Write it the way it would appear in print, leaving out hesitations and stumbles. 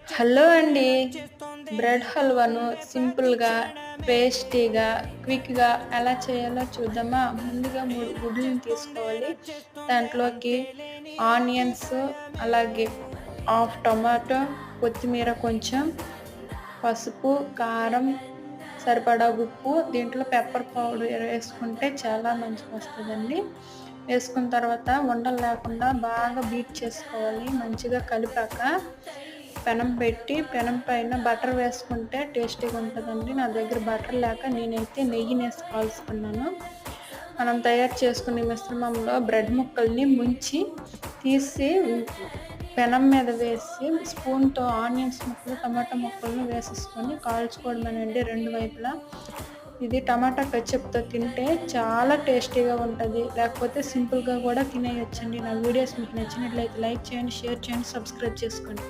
Hello అండి. Bread హల్వాను సింపుల్‌గా, టేస్టీగా, క్విక్‌గా ఎలా చేయాలో చూద్దామా? ముందుగా 3 గుడ్లను తీసుకోవాలి. దాంట్లోకి ఆనియన్స్, అలాగే హాఫ్ టమాటో, కొత్తిమీర కొంచెం, పసుపు, కారం, సరిపడా ఉప్పు, దీంట్లో పెప్పర్ పౌడర్ వేసుకుంటే చాలా మంచిగొస్తదండి. వేసుకున్న తర్వాత ఉండలు లేకుండా బాగా బీట్ చేసుకోవాలి. మంచిగా కలిపాక పెనం పెట్టి పెనం పైన బటర్ వేసుకుంటే టేస్టీగా ఉంటదండి. నా దగ్గర బటర్ లేక నేనైతే నెయ్యినేసి కాల్చుకున్నాను. మనం తయారు చేసుకునే మిశ్రమంలో బ్రెడ్ ముక్కల్ని ముంచి తీసి పెనం మీద వేసి స్పూన్‌తో ఆనియన్స్ ముక్కలు, టమాటా ముక్కలను వేసేసుకొని కాల్చుకోవడమేనండి 2 వైపులా. ఇది టమాటా కెచప్‌తో తింటే చాలా టేస్టీగా ఉంటది. లేకపోతే సింపుల్‌గా కూడా తినేయొచ్చండి. నా వీడియోస్ మీకు నచ్చినట్లయితే లైక్ చేయండి, షేర్ చేయండి, సబ్స్క్రైబ్ చేసుకోండి.